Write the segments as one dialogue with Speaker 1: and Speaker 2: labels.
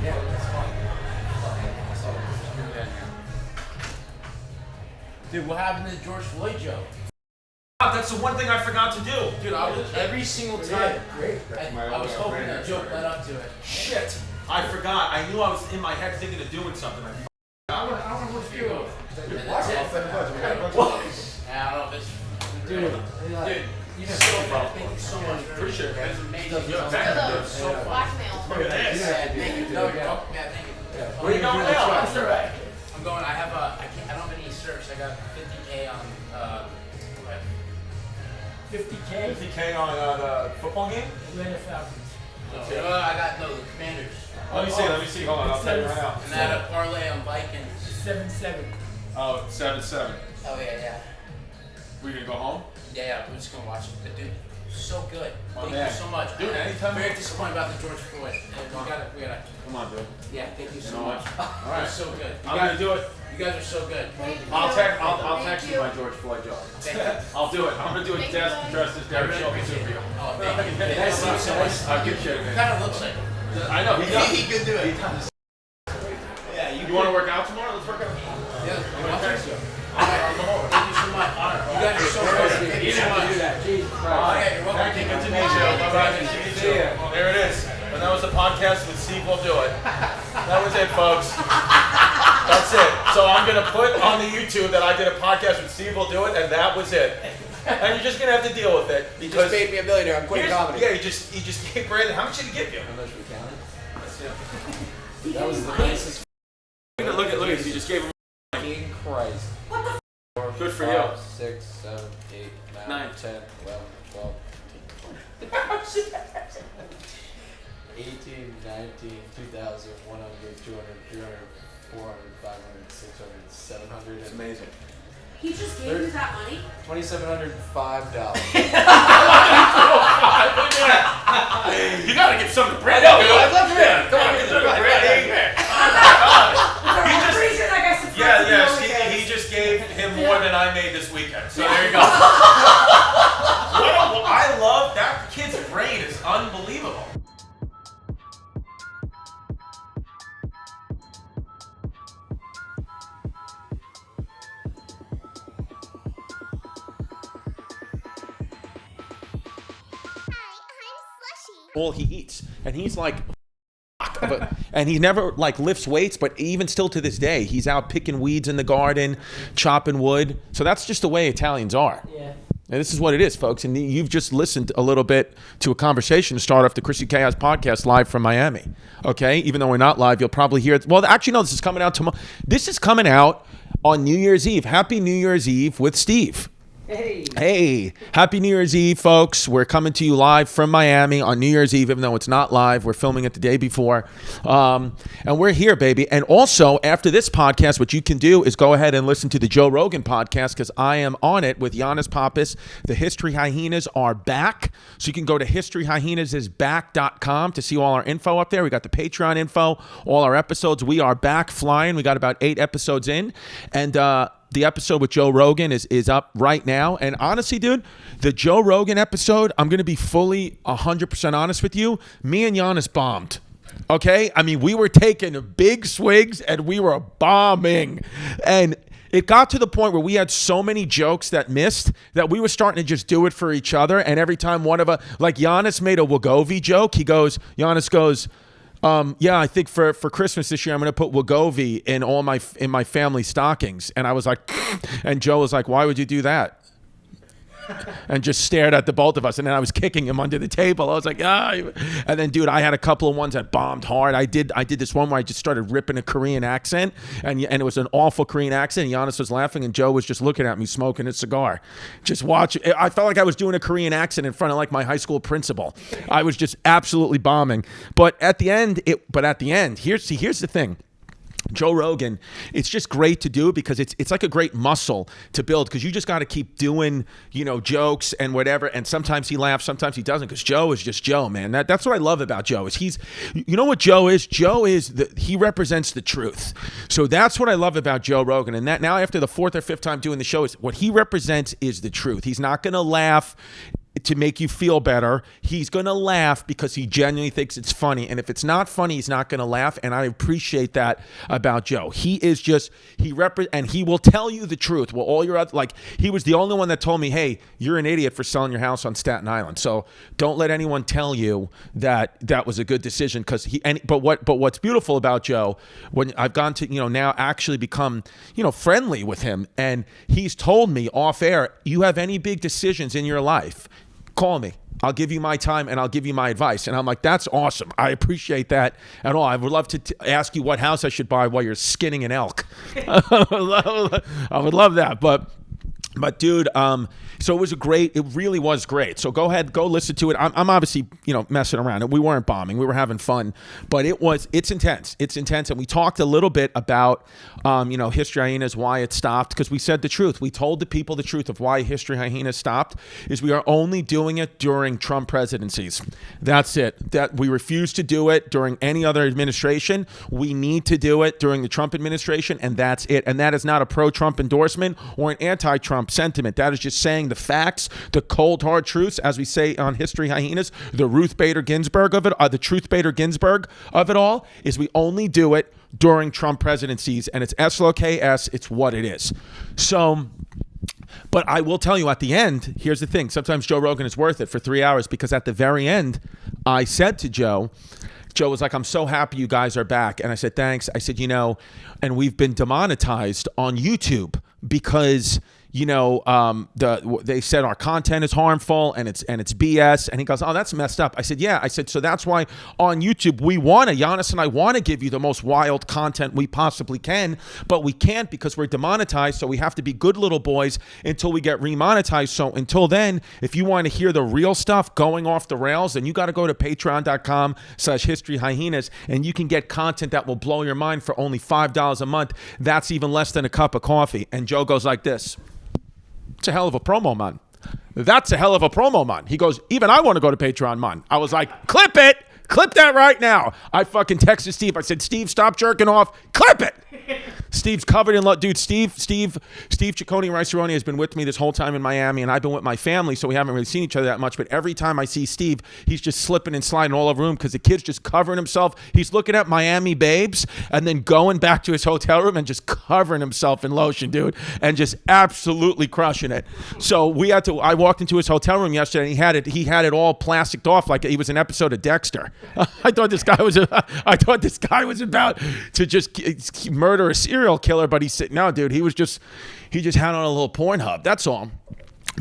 Speaker 1: Yeah, that's fine.
Speaker 2: Dude, what happened to the George Floyd joke?
Speaker 3: That's the one thing I forgot to do.
Speaker 2: Dude, I was every single time.
Speaker 1: Great.
Speaker 2: I was hoping that joke led up to it.
Speaker 3: Shit. I forgot. I knew I was in my head thinking of doing something.
Speaker 1: I want to watch you.
Speaker 2: And that's it. I don't know if it's... Dude, you're so fun. Thank you so much.
Speaker 3: Appreciate it, man.
Speaker 2: It's amazing.
Speaker 3: Yeah, thank you.
Speaker 2: So fun.
Speaker 4: Blackmail.
Speaker 3: Look at this.
Speaker 2: Yeah, thank you. No, yeah, thank you.
Speaker 3: Where are you going now?
Speaker 2: That's all right. I'm going, I don't have any certs. I got 50K on,
Speaker 1: 50K.
Speaker 3: 50K on the football game?
Speaker 1: Atlanta Falcons.
Speaker 2: I got, the Commanders.
Speaker 3: Let me see. Hold on, I'll tell you right now.
Speaker 2: And I had a parlay on Vikings.
Speaker 1: 7-7.
Speaker 3: Oh, 7-7.
Speaker 2: Oh, yeah.
Speaker 3: We gonna go home?
Speaker 2: Yeah, we're just gonna watch it. But dude, so good.
Speaker 3: Oh,
Speaker 2: Thank
Speaker 3: man.
Speaker 2: you so much.
Speaker 3: Dude, anytime.
Speaker 2: Very disappointed about the George Floyd. We gotta.
Speaker 3: Come on, dude.
Speaker 2: Yeah, thank you so
Speaker 3: No.
Speaker 2: much.
Speaker 3: All right.
Speaker 2: It's so good.
Speaker 3: I'm gonna do it.
Speaker 2: You guys are so good.
Speaker 3: I'll text you my George Floyd joke.
Speaker 2: Thank you.
Speaker 3: I'll do it. I'm gonna do it
Speaker 4: Thank you, guys.
Speaker 3: dressed as Derek Shelby too for you.
Speaker 2: Oh, thank you.
Speaker 3: Nice
Speaker 2: Thank you so much.
Speaker 3: I'll give shit, man.
Speaker 2: Kind of looks like.
Speaker 3: I know, he does.
Speaker 2: He could do it.
Speaker 3: He does.
Speaker 2: Yeah,
Speaker 3: You wanna work out tomorrow? Let's work out.
Speaker 2: Yeah,
Speaker 3: I'm gonna text you.
Speaker 2: Alright, thank you so much. You guys are so good. Thank you so much.
Speaker 1: Jesus Christ.
Speaker 2: Yeah, you're welcome.
Speaker 3: Thank you. Good to meet you. Bye-bye. Good to meet you. There it is. And that was the podcast with SteveWillDoIt. That was it, folks. That's it. So I'm going to put on the YouTube that I did a podcast with SteveWillDoIt, and that was it. And you're just going to have to deal with it.
Speaker 5: He just made me a millionaire. I'm quitting comedy.
Speaker 3: Yeah, he just gave Brandon. How much did he give you?
Speaker 5: How much we counted?
Speaker 3: Yeah.
Speaker 5: That was the nicest
Speaker 3: Look at Lucas. He just gave him.
Speaker 5: fucking Christ.
Speaker 3: Good for you.
Speaker 5: 6, 7, 8, 9,
Speaker 3: 9,
Speaker 5: 10, 11, 12, 18, 19, 2,000, 100, 200, 300, 400, 500, 600, 700.
Speaker 3: It's amazing.
Speaker 4: He just gave you that money?
Speaker 5: $2,705.
Speaker 3: You gotta give something to Brandon.
Speaker 5: I'd love to be.
Speaker 3: Come on, give something to Brandon. He just gave him more than I made this weekend. So there you go. I love that kid's brain is unbelievable. All he eats, and he's like. And he never like lifts weights, but even still to this day, he's out picking weeds in the garden, chopping wood. So that's just the way Italians are.
Speaker 1: Yeah.
Speaker 3: And this is what it is, folks. And you've just listened a little bit to a conversation to start off the Chrissy Contemplates podcast live from Miami. Okay? Even though we're not live, you'll probably hear it. Well, actually, no, this is coming out tomorrow. This is coming out on New Year's Eve. Happy New Year's Eve with Steve. Hey, happy New Year's Eve, folks. We're coming to you live from Miami on New Year's Eve, even though it's not live. We're filming it the day before. And we're here, baby. And also, after this podcast, what you can do is go ahead and listen to the Joe Rogan podcast because I am on it with Giannis Pappas. The History Hyenas are back. So you can go to historyhyenasisback.com to see all our info up there. We got the Patreon info, all our episodes. We are back flying. We got about 8 episodes in. And, the episode with Joe Rogan is up right now. And honestly, dude, the Joe Rogan episode, I'm going to be fully 100% honest with you. Me and Giannis bombed. Okay? I mean, we were taking big swigs and we were bombing. And it got to the point where we had so many jokes that missed that we were starting to just do it for each other. And every time one of us, like Giannis made a Wagovi joke, Giannis goes, yeah, I think for Christmas this year, I'm going to put Wagovi in my family stockings. And I was like, and Joe was like, why would you do that? And just stared at the both of us. And then I was kicking him under the table. I was like, ah. And then, dude, I had a couple of ones that bombed hard. I did this one where I just started ripping a Korean accent. And it was an awful Korean accent. Giannis was laughing and Joe was just looking at me smoking a cigar. Just watching. I felt like I was doing a Korean accent in front of like my high school principal. I was just absolutely bombing. But at the end, here's the thing. Joe Rogan, it's just great to do because it's like a great muscle to build because you just got to keep doing, jokes and whatever. And sometimes he laughs, sometimes he doesn't because Joe is just Joe, man. That's what I love about Joe is you know what Joe is? Joe is he represents the truth. So that's what I love about Joe Rogan. And that now after the 4th or 5th time doing the show is what he represents is the truth. He's not going to laugh to make you feel better. He's going to laugh because he genuinely thinks it's funny. And if it's not funny, he's not going to laugh. And I appreciate that about Joe. He is just, and he will tell you the truth. Well, all your other, like, he was the only one that told me, hey, you're an idiot for selling your house on Staten Island. So don't let anyone tell you that that was a good decision. But what's beautiful about Joe, when I've gone to, now actually become, friendly with him. And he's told me off air, you have any big decisions in your life, call me. I'll give you my time and I'll give you my advice. And I'm like, that's awesome. I appreciate that at all. I would love to ask you what house I should buy while you're skinning an elk. I would love that. But dude, so it really was great. So go ahead, go listen to it. I'm obviously, messing around. We weren't bombing. We were having fun, but it's intense. It's intense. And we talked a little bit about, History Hyenas, why it stopped, because we said the truth. We told the people the truth of why History Hyenas stopped is we are only doing it during Trump presidencies. That's it. That we refuse to do it during any other administration. We need to do it during the Trump administration, and that's it. And that is not a pro-Trump endorsement or an anti-Trump sentiment. That is just saying the facts, the cold hard truths, as we say on History Hyenas, the Ruth Bader Ginsburg of it, the Truth Bader Ginsburg of it all, is we only do it during Trump presidencies, and it's SLOKS, it's what it is. So, but I will tell you at the end, here's the thing, sometimes Joe Rogan is worth it for 3 hours, because at the very end, I said to Joe was like, I'm so happy you guys are back. And I said, thanks. I said, and we've been demonetized on YouTube because they said our content is harmful and it's BS. And he goes, oh, that's messed up. I said, yeah. I said, so that's why on YouTube Giannis and I want to give you the most wild content we possibly can, but we can't because we're demonetized. So we have to be good little boys until we get remonetized. So until then, if you want to hear the real stuff going off the rails, then you got to go to patreon.com/historyhyenas and you can get content that will blow your mind for only $5 a month. That's even less than a cup of coffee. And Joe goes like this. It's a hell of a promo, man. That's a hell of a promo, man. He goes, even I want to go to Patreon, man. I was like, clip it. Clip that right now. I fucking texted Steve. I said, Steve, stop jerking off. Clip it. Steve's covered in love. Dude, Steve Ciccone Rice-Aroni has been with me this whole time in Miami, and I've been with my family, so we haven't really seen each other that much. But every time I see Steve, he's just slipping and sliding all over the room because the kid's just covering himself. He's looking at Miami babes and then going back to his hotel room and just covering himself in lotion, dude, and just absolutely crushing it. So I walked into his hotel room yesterday, and he had it all plasticed off like he was an episode of Dexter. I thought this guy was about to just murder a serial killer, but he said, no, dude, he just had on a little Pornhub. That's all.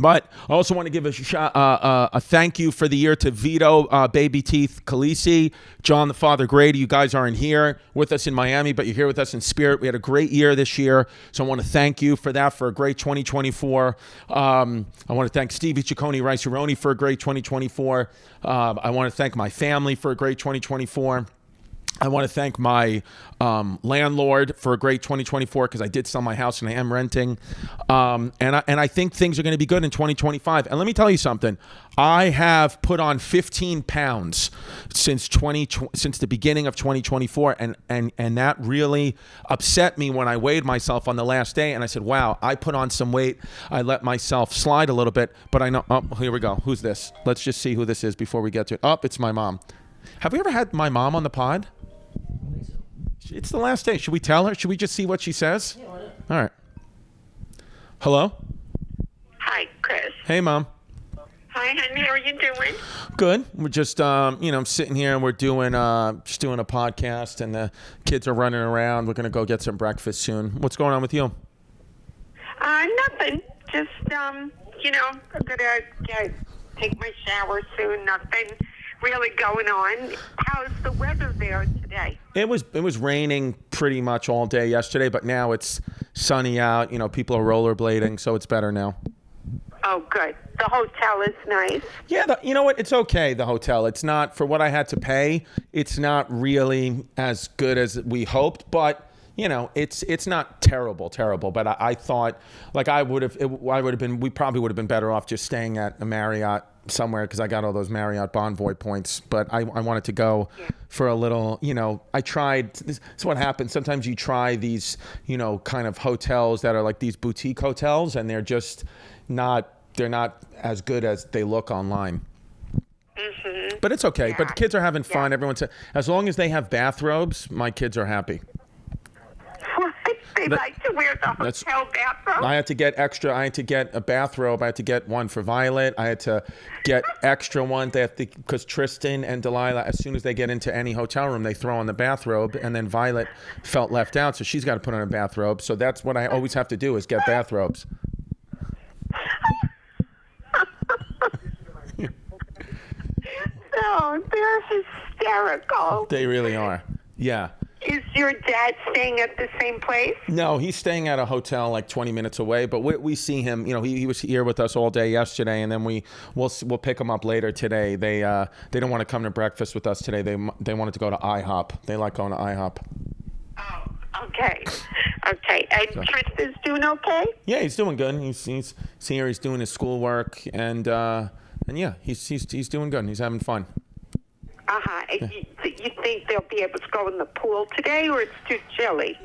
Speaker 3: But I also want to give a thank you for the year to Vito Baby Teeth Calise, John the Father Grady. You guys aren't here with us in Miami, but you're here with us in spirit. We had a great year this year, so I want to thank you for that, for a great 2024. I want to thank Stevie Ciccone Rice-Aroni for a great 2024. I want to thank my family for a great 2024. I want to thank my landlord for a great 2024 because I did sell my house and I am renting. And I think things are going to be good in 2025. And let me tell you something. I have put on 15 pounds since the beginning of 2024. And that really upset me when I weighed myself on the last day. And I said, wow, I put on some weight. I let myself slide a little bit. But I know, oh, here we go. Who's this? Let's just see who this is before we get to it. Oh, it's my mom. Have we ever had my mom on the pod? It's the last day. Should we tell her? Should we just see what she says?
Speaker 4: Yeah, why not?
Speaker 3: All right. Hello?
Speaker 6: Hi, Chris.
Speaker 3: Hey, Mom.
Speaker 6: Hi, honey. How are you doing?
Speaker 3: Good. We're just, sitting here and we're doing a podcast and the kids are running around. We're going to go get some breakfast soon. What's going on with you?
Speaker 6: Nothing. Just, I'm going to take my shower soon. Nothing really going on. How's the weather there today?
Speaker 3: It was raining pretty much all day yesterday, but now it's sunny out. People are rollerblading, so it's better now.
Speaker 6: Oh, good. The hotel is nice.
Speaker 3: Yeah, you know what? It's okay, the hotel. It's not, for what I had to pay, it's not really as good as we hoped, but it's not terrible. But I thought, like, we probably would have been better off just staying at a Marriott somewhere because I got all those Marriott Bonvoy points. But I wanted to go for a little, I tried. This is what happens. Sometimes you try these, kind of hotels that are like these boutique hotels, and they're just not they're not as good as they look online. But it's okay. But the kids are having fun. Everyone's as long as they have bathrobes, my kids are happy.
Speaker 6: They like to wear the hotel bathrobe.
Speaker 3: I had to get extra. I had to get a bathrobe. I had to get one for Violet. I had to get extra one. They have to, because Tristan and Delilah, as soon as they get into any hotel room, they throw on the bathrobe, and then Violet felt left out, so she's got to put on a bathrobe. So that's what I always have to do is get bathrobes.
Speaker 6: No, they're hysterical.
Speaker 3: They really are. Yeah.
Speaker 6: Is your dad staying at the same place?
Speaker 3: No, he's staying at a hotel like 20 minutes away. But we see him. You know, he was here with us all day yesterday, and then we'll pick him up later today. They don't want to come to breakfast with us today. They wanted to go to IHOP. They like going to IHOP.
Speaker 6: Oh, okay. Okay. And Tristan's doing okay?
Speaker 3: Yeah, he's doing good. He's here. He's doing his schoolwork, and yeah, he's doing good. He's having fun.
Speaker 6: You think they'll be able to go in the pool today, or it's too chilly?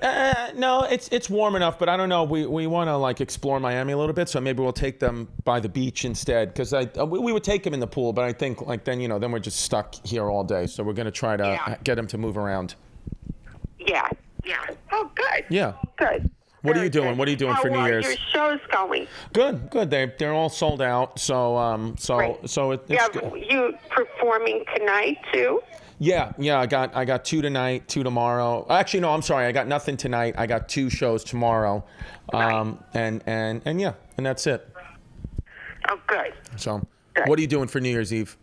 Speaker 3: No, it's warm enough, but I don't know. We want to like explore Miami a little bit, so maybe we'll take them by the beach instead. Because we would take them in the pool, but I think like then we're just stuck here all day. So we're gonna try to get them to move around.
Speaker 6: Yeah. Oh, good.
Speaker 3: Yeah.
Speaker 6: Good.
Speaker 3: What are you doing? What are you doing for New Year's?
Speaker 6: How are your shows going?
Speaker 3: Good. They're all sold out. So it's good.
Speaker 6: You performing tonight too?
Speaker 3: Yeah. I got 2 tonight, 2 tomorrow. Actually, no, I'm sorry. I got nothing tonight. I got 2 shows tomorrow. And that's it.
Speaker 6: Oh, good.
Speaker 3: So,
Speaker 6: Good.
Speaker 3: What are you doing for New Year's Eve?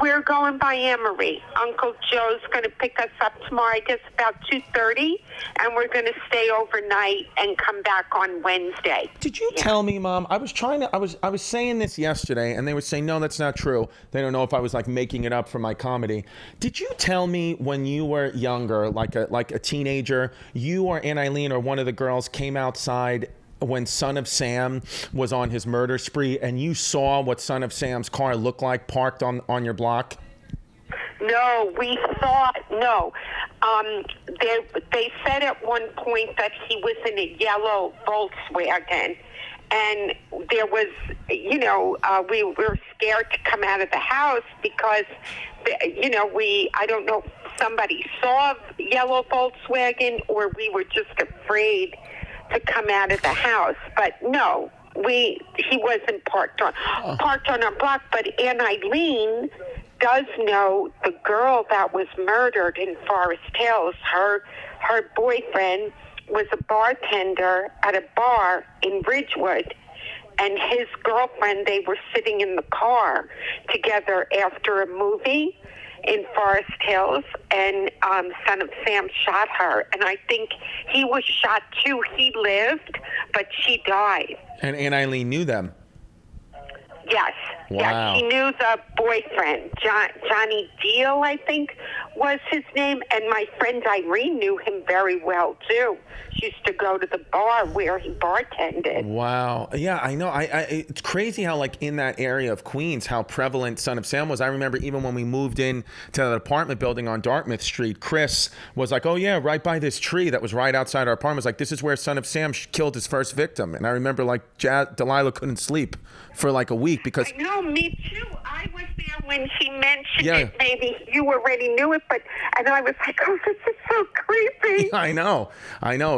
Speaker 6: We're going by Emery. Uncle Joe's going to pick us up tomorrow, I guess about 2:30, and we're going to stay overnight and come back on Wednesday.
Speaker 3: Did you tell me, Mom? I was saying this yesterday, and they were saying, no, that's not true. They don't know if I was like making it up for my comedy. Did you tell me when you were younger, like a teenager, you or Aunt Eileen or one of the girls came outside when Son of Sam was on his murder spree, and you saw what Son of Sam's car looked like parked on your block?
Speaker 6: No, we thought, no. They said at one point that he was in a yellow Volkswagen, and there was, we were scared to come out of the house because, I don't know if somebody saw a yellow Volkswagen or we were just afraid to come out of the house. But no, he wasn't parked on our block. But Aunt Eileen does know the girl that was murdered in Forest Hills. Her boyfriend was a bartender at a bar in Ridgewood, and his girlfriend, they were sitting in the car together after a movie in Forest Hills, and Son of Sam shot her. And I think he was shot too. He lived, but she died.
Speaker 3: And Aunt Eileen knew them?
Speaker 6: Yes.
Speaker 3: Wow.
Speaker 6: Yeah, she knew the boyfriend. Johnny Deal, I think, was his name. And my friend Irene knew him very well, too. She used to go to the bar where he bartended.
Speaker 3: Wow. Yeah, I know. It's crazy how, like, in that area of Queens, how prevalent Son of Sam was. I remember even when we moved in to that apartment building on Dartmouth Street, Chris was like, oh, yeah, right by this tree that was right outside our apartment. Was like, this is where Son of Sam killed his first victim. And I remember, like, Delilah couldn't sleep for, like, a week because...
Speaker 6: I know, me too. I was there when she mentioned it. Maybe you already knew it, and I was like, oh, this is so creepy.
Speaker 3: I know.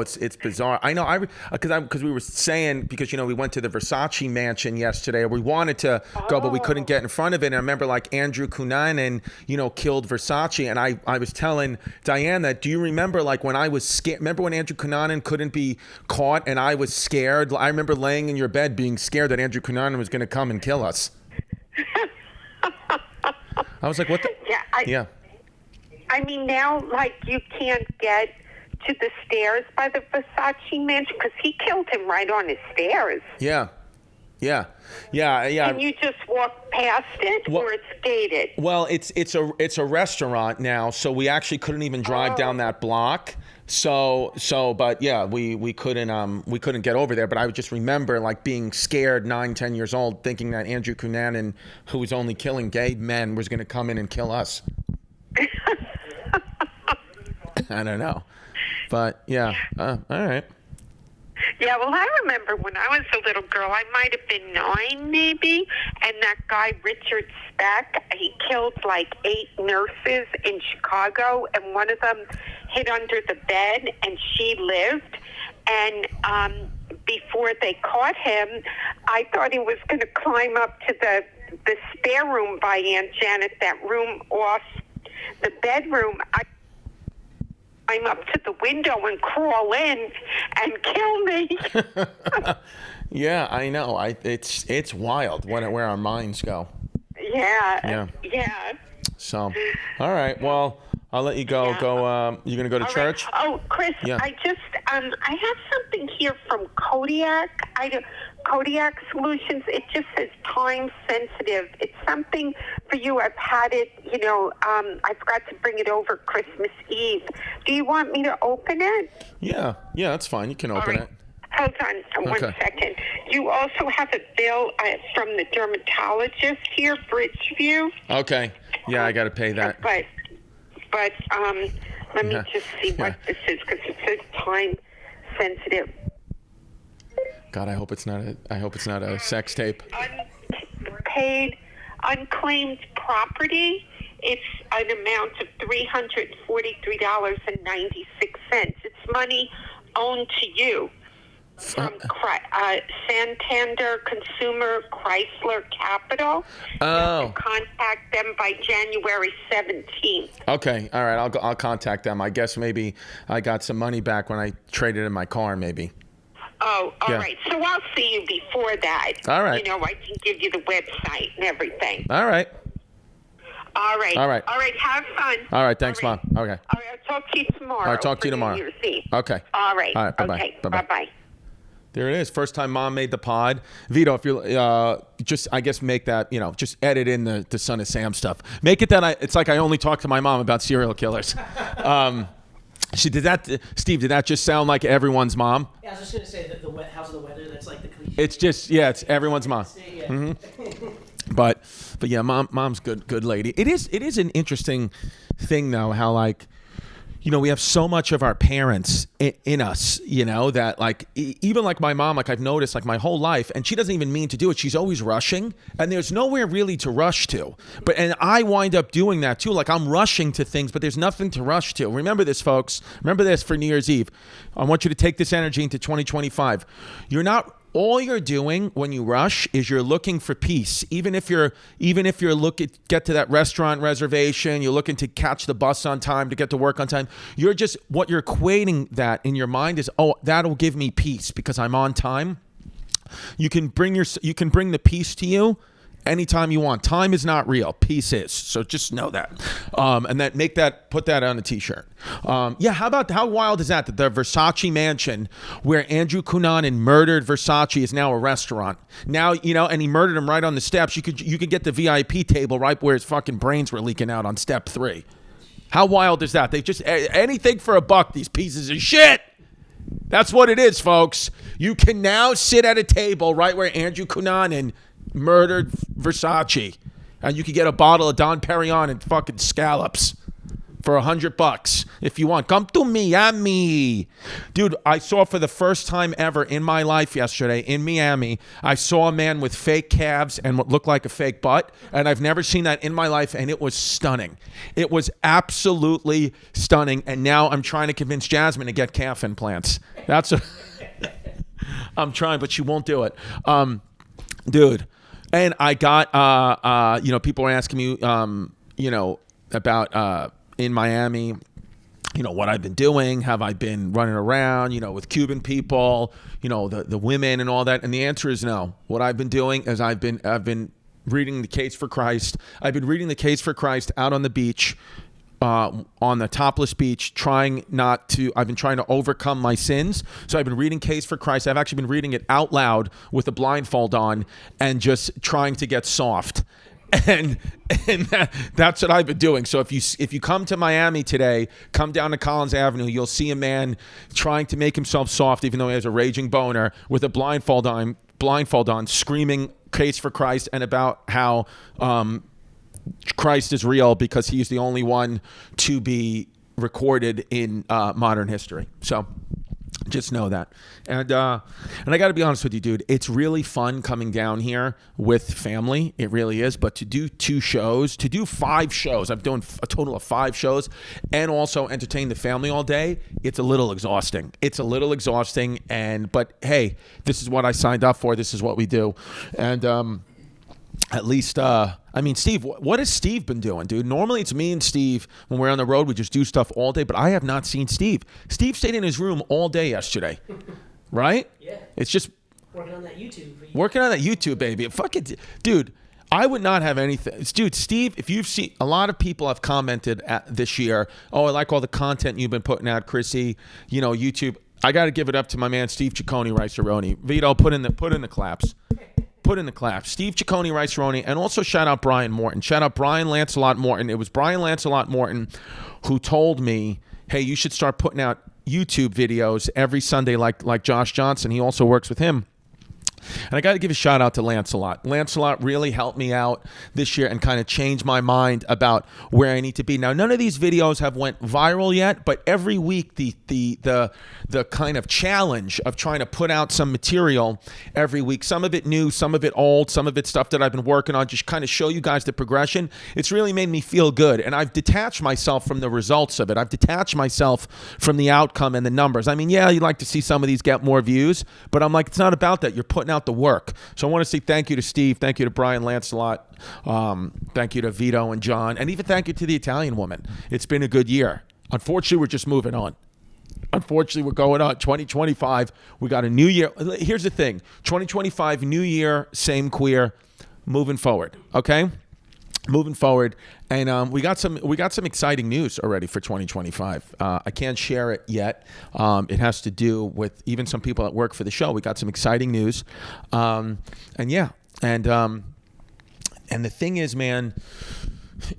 Speaker 3: It's bizarre. I know. Because we were saying, because we went to the Versace mansion yesterday. We wanted to go, but we couldn't get in front of it. And I remember like Andrew Cunanan, killed Versace, and I was telling Diane that. Do you remember like when I was scared? Remember when Andrew Cunanan couldn't be caught, and I was scared? I remember laying in your bed being scared that Andrew Cunanan was going to come and kill us. I was like, what the? Yeah.
Speaker 6: I mean, now, like, you can't get to the stairs by the Versace mansion because he killed him right on his stairs.
Speaker 3: Yeah.
Speaker 6: Can you just walk past it, or it's gated?
Speaker 3: Well, it's a restaurant now, so we actually couldn't even drive down that block. But yeah, we couldn't get over there. But I would just remember like being scared, 9, 10 years old, thinking that Andrew Cunanan, who was only killing gay men, was going to come in and kill us. I don't know, but yeah, all right.
Speaker 6: Yeah, well, I remember when I was a little girl, I might have been 9 maybe, and that guy, Richard Speck, he killed like 8 nurses in Chicago, and one of them hid under the bed, and she lived. And before they caught him, I thought he was going to climb up to the spare room by Aunt Janet, that room off the bedroom. I'm up to the window and crawl in and kill me.
Speaker 3: Yeah, I know. It's wild where our minds go.
Speaker 6: Yeah.
Speaker 3: So, all right. Well, I'll let you go.
Speaker 6: Yeah.
Speaker 3: Go. You're gonna go to
Speaker 6: All
Speaker 3: church?
Speaker 6: right. Oh, Chris,
Speaker 3: Yeah.
Speaker 6: I just I have something here from Kodiak. Kodiak Solutions. It just says time sensitive. It's something for you. I've had it. I forgot to bring it over Christmas Eve. Do you want me to open it?
Speaker 3: Yeah, that's fine. You can open
Speaker 6: right.
Speaker 3: it.
Speaker 6: Hold on one second. You also have a bill from the dermatologist here, Bridgeview.
Speaker 3: Okay. Yeah, I got to pay that.
Speaker 6: But let me just see what this is, because it says time sensitive.
Speaker 3: God, I hope it's not a sex tape.
Speaker 6: Unpaid, unclaimed property. It's an amount of $343.96. It's money owed to you from Santander Consumer Chrysler Capital.
Speaker 3: Oh.
Speaker 6: You have to contact them by January 17th.
Speaker 3: Okay. All right. I'll contact them. I guess maybe I got some money back when I traded in my car. Maybe.
Speaker 6: Oh, all right. So I'll see you before that.
Speaker 3: All right.
Speaker 6: I can give you the website and everything.
Speaker 3: All right.
Speaker 6: All right.
Speaker 3: All right.
Speaker 6: All right. Have fun.
Speaker 3: All right. Thanks,
Speaker 6: All right.
Speaker 3: Mom. Okay.
Speaker 6: All right. I'll talk to you tomorrow.
Speaker 3: All right. Talk to you
Speaker 6: for
Speaker 3: tomorrow.
Speaker 6: New Year's Eve.
Speaker 3: Okay.
Speaker 6: All right.
Speaker 3: All right. Bye-bye.
Speaker 6: Okay.
Speaker 3: Bye-bye.
Speaker 6: Bye-bye.
Speaker 3: There it is. First time Mom made the pod. Vito, if you just, I guess, make that, just edit in the Son of Sam stuff. Make it that it's like I only talk to my mom about serial killers. Steve, did that just sound like everyone's mom?
Speaker 7: Yeah, I was just going to say that how's the weather? That's like the cliche.
Speaker 3: It's just, it's everyone's mom.
Speaker 7: Yeah.
Speaker 3: Mm-hmm. But yeah, mom's good lady. It is an interesting thing though, how like, we have so much of our parents in us, that like, even like my mom, like I've noticed like my whole life, and she doesn't even mean to do it. She's always rushing, and there's nowhere really to rush to. And I wind up doing that too. Like I'm rushing to things, but there's nothing to rush to. Remember this, folks. Remember this for New Year's Eve. I want you to take this energy into 2025. All you're doing when you rush is you're looking for peace. Even if you're get to that restaurant reservation, you're looking to catch the bus on time, to get to work on time. What you're equating that in your mind is, that'll give me peace because I'm on time. You can bring the peace to you anytime you want. Time is not real. Peace is. So just know that. And put that on a t-shirt. How wild is that the Versace mansion where Andrew Cunanan murdered Versace is now a restaurant. Now, and he murdered him right on the steps. You could get the VIP table right where his fucking brains were leaking out on step 3. How wild is that? They just anything for a buck, these pieces of shit. That's what it is, folks. You can now sit at a table right where Andrew Cunanan murdered Versace, and you could get a bottle of Dom Perignon and fucking scallops for $100 if you want. Come to Miami, dude. I saw for the first time ever in my life yesterday in Miami. I saw a man with fake calves and what looked like a fake butt, and I've never seen that in my life, and it was stunning. It was absolutely stunning. And now I'm trying to convince Jasmine to get calf implants. I'm trying, but she won't do it, dude. And I got, people are asking me, about in Miami, what I've been doing. Have I been running around, with Cuban people, the women and all that? And the answer is no. What I've been doing is I've been reading the Case for Christ. I've been reading the Case for Christ out on the beach, on the topless beach, I've been trying to overcome my sins. So I've been reading Case for Christ. I've actually been reading it out loud with a blindfold on and just trying to get soft. And that's what I've been doing. So if you come to Miami today, come down to Collins Avenue, you'll see a man trying to make himself soft, even though he has a raging boner, with a blindfold on, screaming Case for Christ and about how, Christ is real because he's the only one to be recorded in modern history. So Just know that. And I got to be honest with you, dude. It's really fun coming down here with family. It really is. But to do 2 shows, to do 5 shows, I've done a total of 5 shows, and also entertain the family all day, it's a little exhausting. But hey, this is what I signed up for. This is what we do. And at least, Steve, what has Steve been doing, dude? Normally it's me and Steve. When we're on the road, we just do stuff all day, but I have not seen Steve. Steve stayed in his room all day yesterday, right?
Speaker 7: Yeah.
Speaker 3: It's just
Speaker 7: Working on that YouTube. For you.
Speaker 3: working on that YouTube, baby. Fuck it, dude. I would not have anything. Dude, Steve, if you've seen, a lot of people have commented this year, oh, I like all the content you've been putting out, Chrissy, YouTube. I got to give it up to my man, Steve Ciccone, Rice-A-Roni. Vito, put in the claps. Put in the claps. Steve Ciccone, Rice-A-Roni, and also shout out Brian Morton. Shout out Brian Lancelot Morton. It was Brian Lancelot Morton who told me, hey, you should start putting out YouTube videos every Sunday like Josh Johnson. He also works with him. And I got to give a shout out to Lancelot. Lancelot really helped me out this year and kind of changed my mind about where I need to be. Now, none of these videos have went viral yet, but every week the kind of challenge of trying to put out some material every week, some of it new, some of it old, some of it stuff that I've been working on, just kind of show you guys the progression. It's really made me feel good. And I've detached myself from the results of it. I've detached myself from the outcome and the numbers. I mean, yeah, you'd like to see some of these get more views, but I'm like, it's not about that. You're putting out the work. So I want to say thank you to Steve, thank you to Brian Lancelot, thank you to Vito and John, and even thank you to the Italian woman. It's been a good year. Unfortunately, we're just moving on. Unfortunately, we're going on 2025. We got a new year. Here's the thing. 2025, new year, same queer, moving forward. Okay? Moving forward, and we got some exciting news already for 2025. I can't share it yet. It has to do with even some people that work for the show. We got some exciting news, and the thing is, man,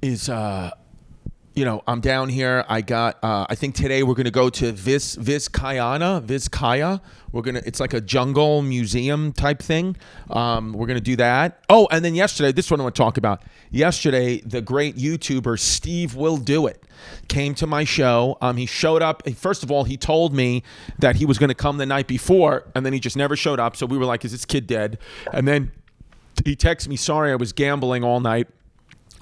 Speaker 3: is I'm down here. I got. I think today we're gonna go to Vizcaya. It's like a jungle museum type thing. We're gonna do that. Oh, and then yesterday, this one I want to talk about. Yesterday, the great YouTuber SteveWillDoIt came to my show. He showed up. First of all, he told me that he was gonna come the night before, and then he just never showed up. So we were like, "Is this kid dead?" And then he texted me, "Sorry, I was gambling all night."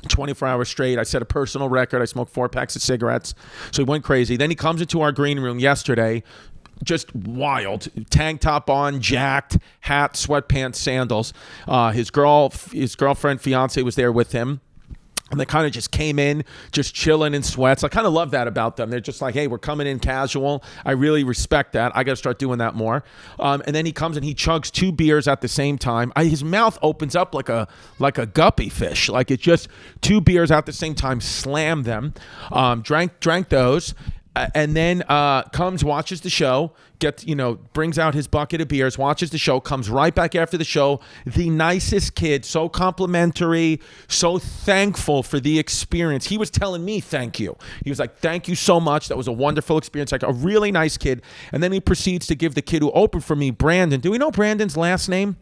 Speaker 3: 24 hours straight. I set a personal record. I smoked 4 packs of cigarettes. So he went crazy. Then he comes into our green room yesterday, just wild. Tank top on, jacked, hat, sweatpants, sandals. His girlfriend, fiance was there with him. And they kind of just came in, just chilling in sweats. I kind of love that about them. They're just like, hey, we're coming in casual. I really respect that. I got to start doing that more. And then he comes and he chugs 2 beers at the same time. His mouth opens up like a guppy fish. Like it's just 2 beers at the same time, slam them. Drank those. And then comes, watches the show, brings out his bucket of beers, watches the show, comes right back after the show. The nicest kid, so complimentary, so thankful for the experience. He was telling me thank you. He was like, thank you so much. That was a wonderful experience. Like a really nice kid. And then he proceeds to give the kid who opened for me, Brandon. Do we know Brandon's last name?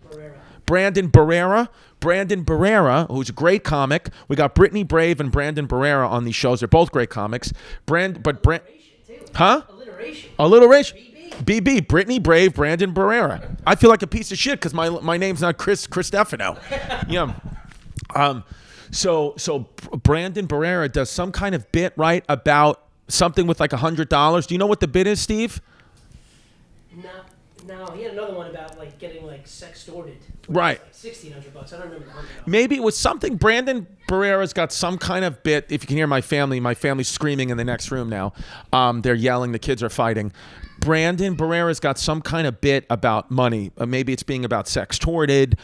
Speaker 3: Brandon Barrera. Brandon Barrera, who's a great comic. We got Brittany Brave and Brandon Barrera on these shows. They're both great comics. Alliteration. BB, Brittany Brave, Brandon Barrera. I feel like a piece of shit because my name's not Distefano. Yeah. So Brandon Barrera does some kind of bit, right, about something with like $100. Do you know what the bit is, Steve?
Speaker 7: No, he had another one about like getting like sextorted.
Speaker 3: Right.
Speaker 7: Like $1,600. I don't remember the $100.
Speaker 3: Maybe it was something. Brandon Barrera's got some kind of bit. If you can hear my family's screaming in the next room now. They're yelling. The kids are fighting. Brandon Barrera's got some kind of bit about money. Maybe it's being about sextorted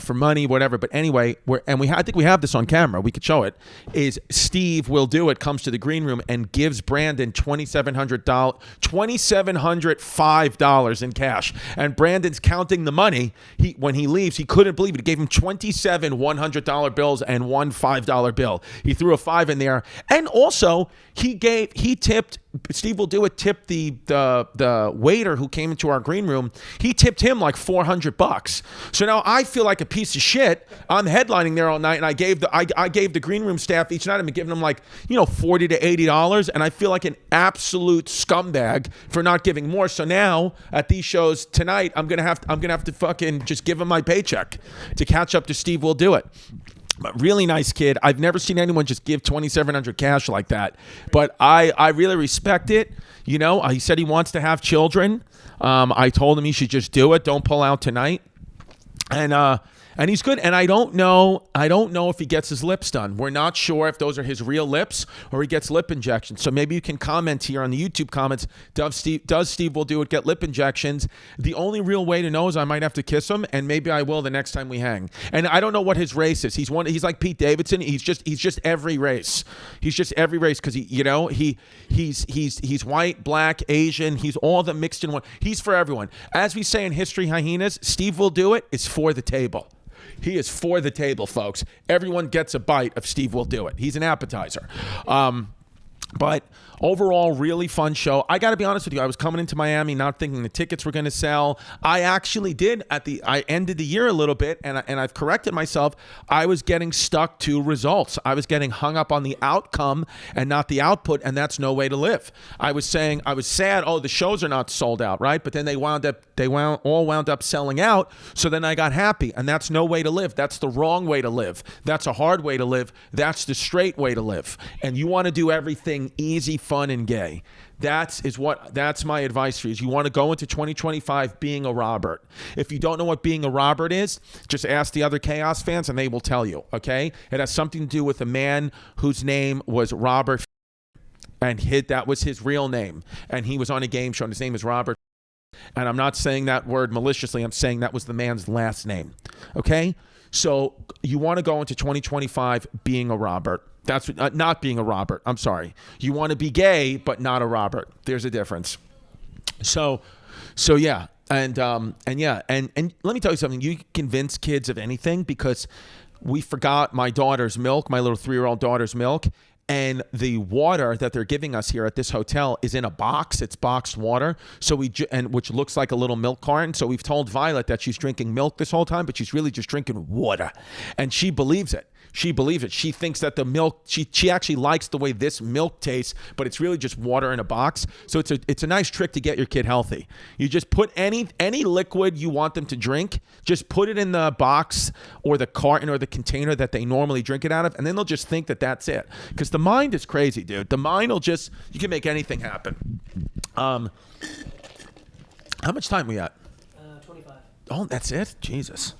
Speaker 3: for money, whatever. But anyway, I think we have this on camera. We could show it. Is SteveWillDoIt comes to the green room and gives Brandon $2,705 in cash. And Brandon's counting the money. When he leaves, he couldn't believe it. He gave him 27 $100 bills and one $5 bill. He threw a 5 in there. And also, he tipped Steve will do it. Tip the waiter who came into our green room. He tipped him like $400. So now I feel like a piece of shit. I'm headlining there all night, and I gave the green room staff each night. I've been giving them like $40 to $80, and I feel like an absolute scumbag for not giving more. So now at these shows tonight, I'm gonna have to fucking just give him my paycheck to catch up to Steve Will Do It. But really nice kid. I've never seen anyone just give $2,700 cash like that. But I really respect it. He said he wants to have children. I told him he should just do it. Don't pull out tonight. And he's good. And I don't know if he gets his lips done. We're not sure if those are his real lips or he gets lip injections. So maybe you can comment here on the YouTube comments. Does Steve Will Do It get lip injections? The only real way to know is I might have to kiss him, and maybe I will the next time we hang. And I don't know what his race is. He's like Pete Davidson. He's just every race. He's just every race because he's white, black, Asian. He's all the mixed in one. He's for everyone. As we say in History Hyenas, Steve Will Do It is for the table. He is for the table, folks. Everyone gets a bite of Steve Will Do It. He's an appetizer. But overall, really fun show. I got to be honest with you. I was coming into Miami not thinking the tickets were going to sell. I actually did I ended the year a little bit, and I've corrected myself. I was getting stuck to results. I was getting hung up on the outcome and not the output, and that's no way to live. I was saying I was sad. Oh, the shows are not sold out, right? But then they all wound up selling out. So then I got happy, and that's no way to live. That's the wrong way to live. That's a hard way to live. That's the straight way to live. And you want to do everything easy, fun, and gay. That's my advice for you. Is you want to go into 2025 being a Robert. If you don't know what being a Robert is, just ask the other Chaos fans and they will tell you, okay? It has something to do with a man whose name was Robert, and that was his real name. And he was on a game show and his name is Robert. And I'm not saying that word maliciously. I'm saying that was the man's last name, okay? So you want to go into 2025 being a Robert. That's not being a Robert. I'm sorry. You want to be gay, but not a Robert. There's a difference. So yeah. And let me tell you something. You can convince kids of anything because we forgot my daughter's milk, my little 3-year-old daughter's milk. And the water that they're giving us here at this hotel is in a box. It's boxed water, which looks like a little milk carton. So we've told Violet that she's drinking milk this whole time, but she's really just drinking water, and she believes it. She believes it. She thinks that the milk, she actually likes the way this milk tastes, but it's really just water in a box. So it's a nice trick to get your kid healthy. You just put any liquid you want them to drink, just put it in the box or the carton or the container that they normally drink it out of, and then they'll just think that that's it. Because the mind is crazy, dude. The mind will you can make anything happen. How much time we at?
Speaker 7: 25.
Speaker 3: Oh, that's it? Jesus,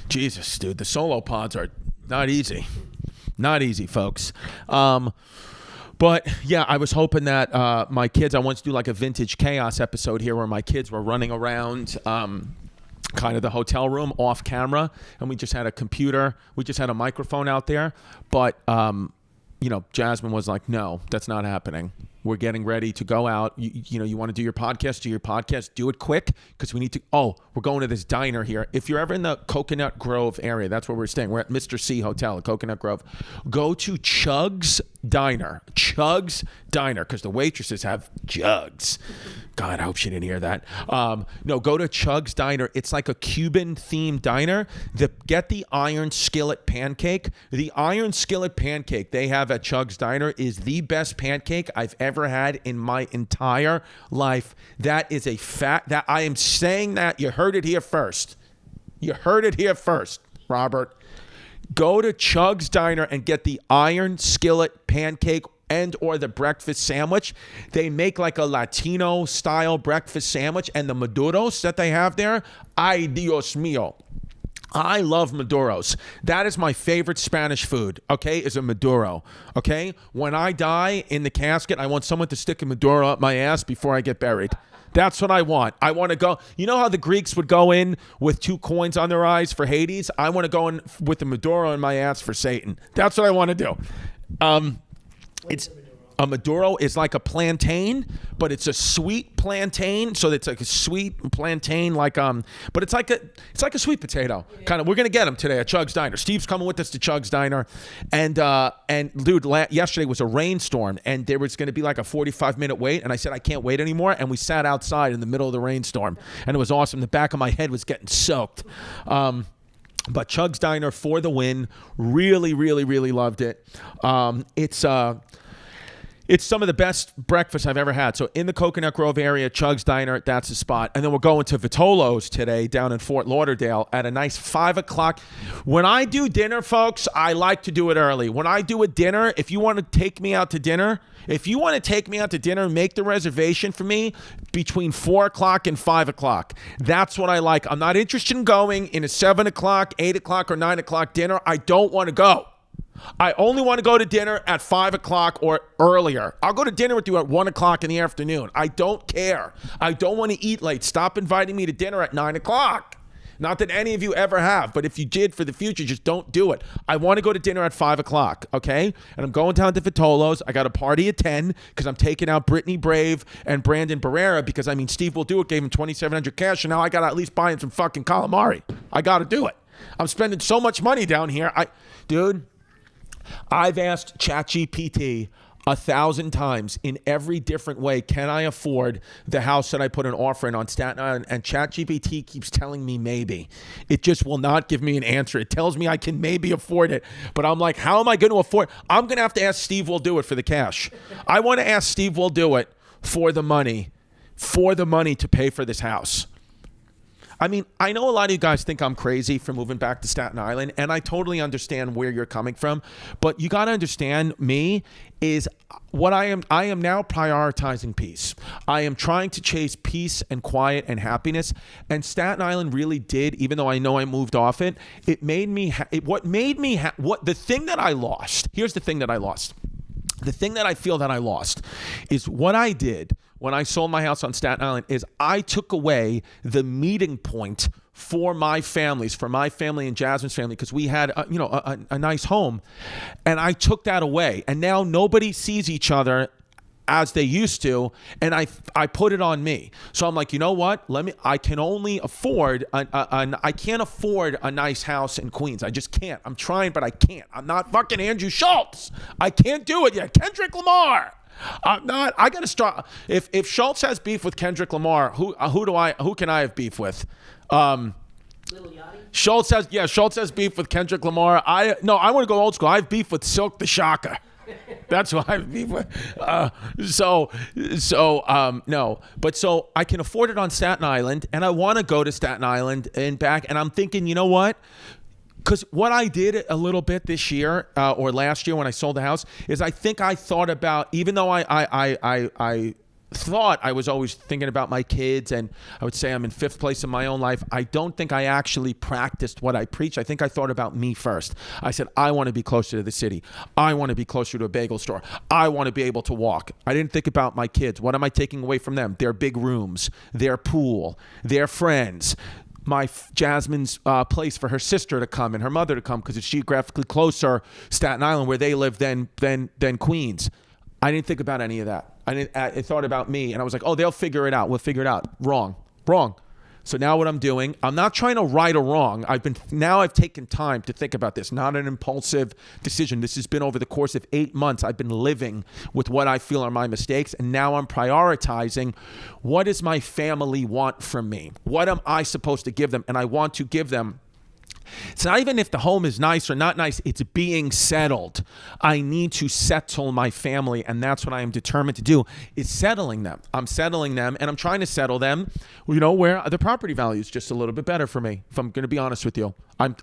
Speaker 3: dude. The solo pods are not easy, folks. But yeah, I was hoping that my kids, I wanted to do like a vintage chaos episode here where my kids were running around kind of the hotel room off camera, and we just had a computer, we just had a microphone out there. But Jasmine was like, no, that's not happening. We're getting ready to go out. You want to do your podcast, do it quick because we need to. Oh, we're going to this diner here. If you're ever in the Coconut Grove area, that's where we're staying. We're at Mr. C Hotel at Coconut Grove. Go to Chugs Diner. Chugs Diner, because the waitresses have jugs. God, I hope she didn't hear that. No, go to Chugs Diner. It's like a Cuban-themed diner. Get the iron skillet pancake. The iron skillet pancake they have at Chugs Diner is the best pancake I've ever had in my entire life. That is a fact. That I am saying that. You heard it here first. Robert. Go to Chugs Diner and get the iron skillet pancake and or the breakfast sandwich. They make like a Latino style breakfast sandwich, and the maduros that they have there, ay Dios mío. I love maduros. That is my favorite Spanish food, okay, is a maduro, okay? When I die in the casket, I want someone to stick a maduro up my ass before I get buried. That's what I want. I want to go. You know how the Greeks would go in with 2 coins on their eyes for Hades? I want to go in with the Maduro in my ass for Satan. That's what I want to do. It's A Maduro is like a plantain, but it's a sweet plantain. So it's like a sweet plantain, but it's like a sweet potato kind of. We're gonna get them today at Chugs Diner. Steve's coming with us to Chugs Diner, and dude, yesterday was a rainstorm, and there was gonna be like a 45-minute wait, and I said I can't wait anymore, and we sat outside in the middle of the rainstorm, and it was awesome. The back of my head was getting soaked. But Chugs Diner for the win. Really, really, really loved it. It's some of the best breakfast I've ever had. So in the Coconut Grove area, Chugs Diner, that's the spot. And then we're going to Vitolo's today down in Fort Lauderdale at a nice 5 o'clock. When I do dinner, folks, I like to do it early. When I do a dinner, if you want to take me out to dinner, make the reservation for me between 4 o'clock and 5 o'clock. That's what I like. I'm not interested in going in a 7 o'clock, 8 o'clock, or 9 o'clock dinner. I don't want to go. I only want to go to dinner at 5 o'clock or earlier. I'll go to dinner with you at 1 o'clock in the afternoon. I don't care. I don't want to eat late. Stop inviting me to dinner at 9 o'clock. Not that any of you ever have, but if you did for the future, just don't do it. I want to go to dinner at 5 o'clock, okay? And I'm going down to Vitolo's. I got a party at 10 because I'm taking out Brittany Brave and Brandon Barrera because, SteveWillDoIt gave him $2,700 cash, and now I got to at least buy him some fucking calamari. I got to do it. I'm spending so much money down here. Dude, I've asked ChatGPT 1,000 times in every different way, can I afford the house that I put an offer in on Staten Island? And ChatGPT keeps telling me maybe. It just will not give me an answer. It tells me I can maybe afford it. But I'm like, how am I going to afford? I'm going to have to ask SteveWillDoIt for the cash. I want to ask SteveWillDoIt for the money to pay for this house. I know a lot of you guys think I'm crazy for moving back to Staten Island, and I totally understand where you're coming from. But you got to understand me is what I am now prioritizing peace. I am trying to chase peace and quiet and happiness. And Staten Island really did, even though I know I moved off it, it made me, the thing that I lost, here's the thing that I lost. The thing that I feel that I lost is what I did when I sold my house on Staten Island is I took away the meeting point for my family and Jasmine's family, because we had a nice home, and I took that away, and now nobody sees each other as they used to, and I put it on me. So I'm like, you know what? I can only afford I can't afford a nice house in Queens. I just can't. I'm trying, but I can't. I'm not fucking Andrew Schultz. I can't do it yet. Kendrick Lamar. I'm not. I gotta start. If Schultz has beef with Kendrick Lamar, who can I have beef with?
Speaker 7: Little Yachty?
Speaker 3: Schultz has beef with Kendrick Lamar. I want to go old school. I have beef with Silk the Shocker. That's what I have beef with. No. But so I can afford it on Staten Island, and I want to go to Staten Island and back. And I'm thinking, you know what? Because what I did a little bit this year or last year when I sold the house is I think I thought about, even though I thought I was always thinking about my kids, and I would say I'm in fifth place in my own life, I don't think I actually practiced what I preach. I think I thought about me first. I said, I want to be closer to the city. I want to be closer to a bagel store. I want to be able to walk. I didn't think about my kids. What am I taking away from them? Their big rooms, their pool, their friends. Jasmine's place for her sister to come and her mother to come because it's geographically closer, Staten Island, where they live, than Queens. I didn't think about any of that. I thought about me, and I was like, oh, they'll figure it out. We'll figure it out. Wrong. So now what I'm doing, I'm not trying to right a wrong. I've taken time to think about this, not an impulsive decision. This has been over the course of 8 months. I've been living with what I feel are my mistakes, and now I'm prioritizing what does my family want from me? What am I supposed to give them? And I want to give them. It's not even if the home is nice or not nice, it's being settled. I need to settle my family, and that's what I am determined to do, is settling them. I'm settling them, and I'm trying to settle them, where the property value is just a little bit better for me, if I'm going to be honest with you. I'm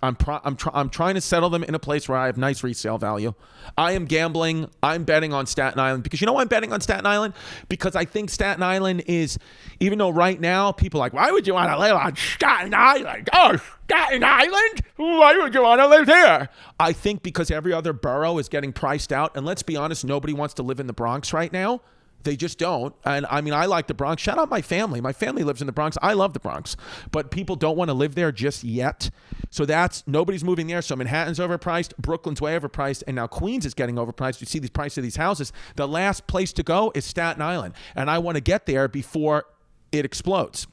Speaker 3: trying to settle them in a place where I have nice resale value. I am gambling. I'm betting on Staten Island because why I'm betting on Staten Island? Because I think Staten Island is, even though right now people are like, why would you want to live on Staten Island? Oh, Staten Island? Why would you want to live here? I think because every other borough is getting priced out, and let's be honest, nobody wants to live in the Bronx right now. They just don't. And I mean, I like the Bronx. Shout out my family. My family lives in the Bronx. I love the Bronx. But people don't want to live there just yet. So nobody's moving there. So Manhattan's overpriced. Brooklyn's way overpriced. And now Queens is getting overpriced. You see these prices of these houses. The last place to go is Staten Island. And I want to get there before it explodes.